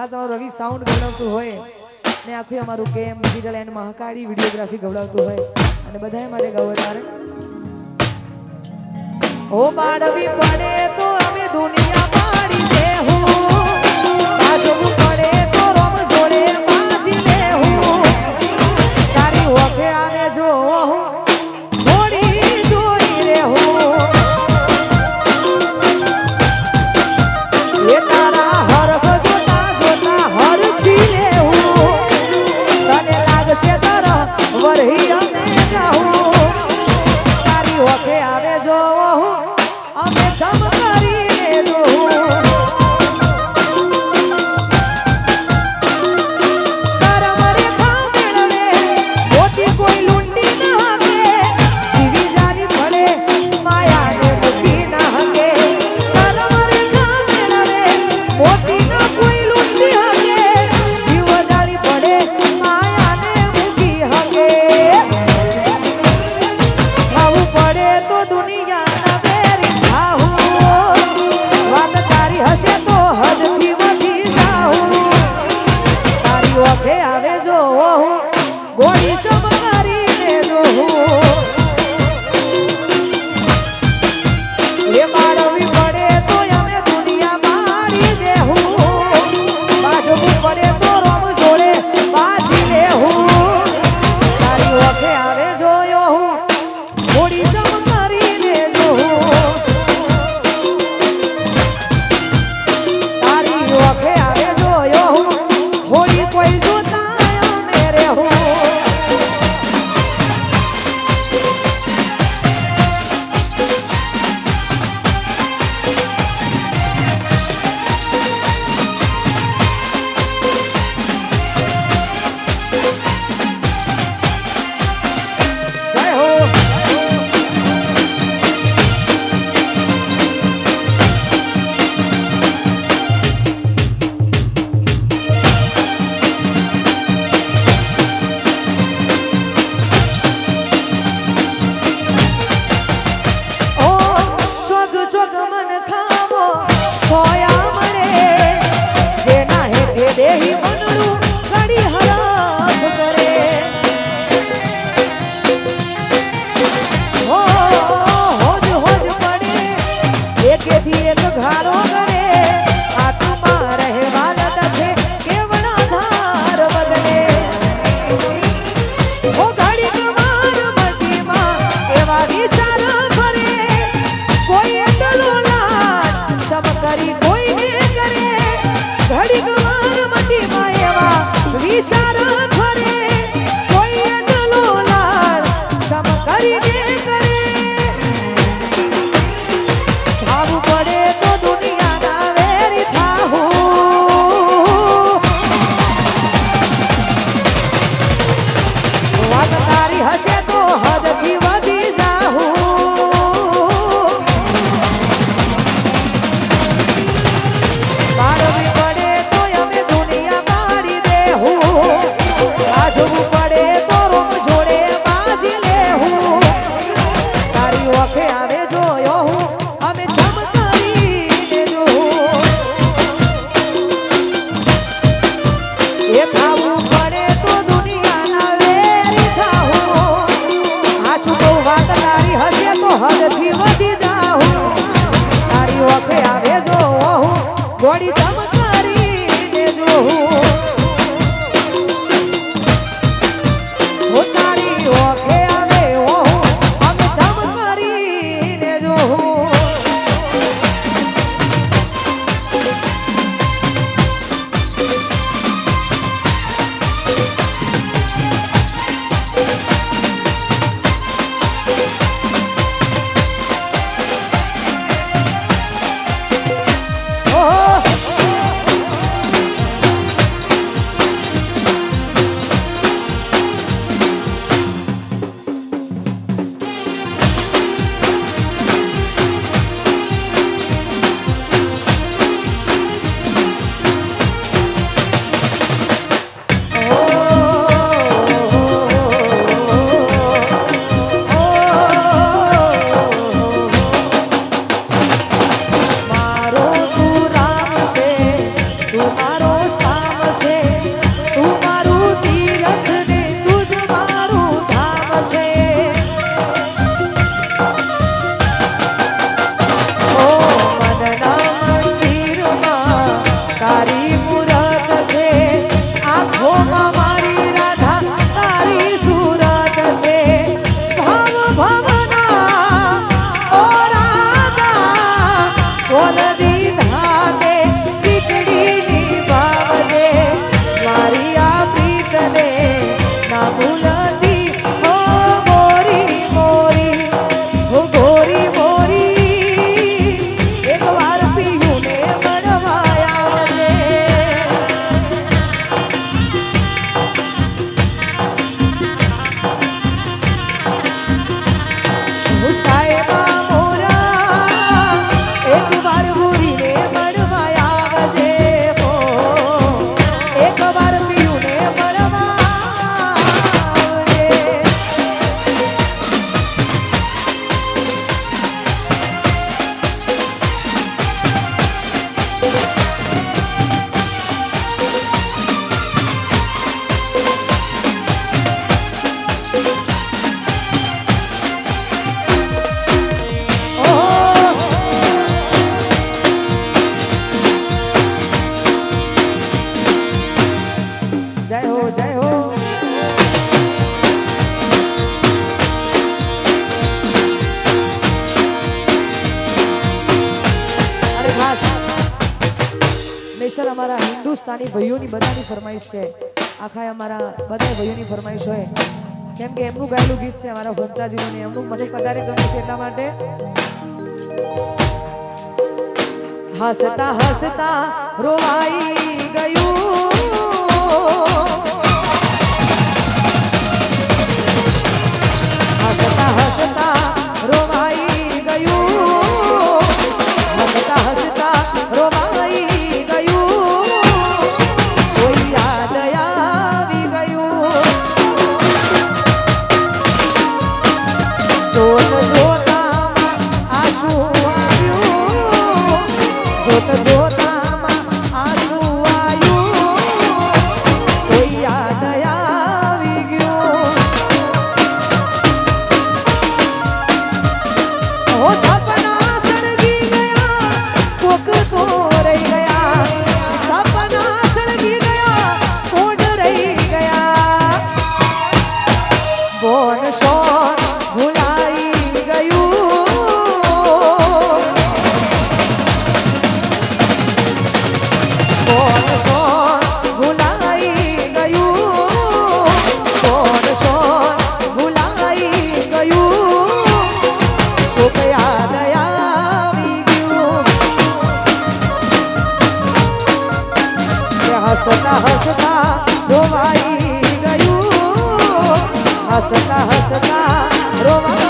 ખાસ અમારું રવિ સાઉન્ડ ગવડાવતું હોય ને આખું અમારું કેમ ડિજિટલ એન્ડ મહાકાળી વિડીયોગ્રાફી ગવડાવતું હોય અને બધાય માટે ગૌ તારે ઓ બાળવી પડે તો અમે દુનિયા પાડી દેહું બાજવું પડે તો રમ જોડે બાજી લેહું તારી ઓખે આને જો થોડી જોઈ રહેવું એ તારા હરખ જોતા જોતા હરખી લેવું તને લાગશે તારા વરહી અમે જાઉં તારી ઓખે આવે જો અમે જમ કરીને જો અમારા હિન્દુસ્તાની ભાઈઓની બધાની ફરમાઈશ છે, આખા અમારા બધા ભાઈઓની ફરમાઈશ હોય, કેમ કે એમનું ગાયેલું ગીત છે અમારા ભક્તાજીનું, એમનું મને વધારે ગમે છે એટલા માટે. હસતા હસતા રોવાઈ ગયું, હસતા હસતા રોવાઈ ગયું, હસતા હસતા રોવાઈ ગયું, કોઈ યાદ આવી ગયું. જોત જોતામાં આંસુ આવ્યું, જોત જોતામાં આંસુ આવ્યું, કોઈ યાદ આવી ગયું. ઓ સપના સળગી ગયા, કોક તો રહી ગયા, સપના સળગી ગયા, કોડ રહી ગયા. બોન શોન ભૂલાઈ ગયું, બોન શોન ભૂલાઈ ગયું, બોન શોન ભૂલાઈ ગયું, કોક યાદ આવી ગયું. હસતા હસતા રોવાઈ ગયું, હસતા હસતા રોવાઈ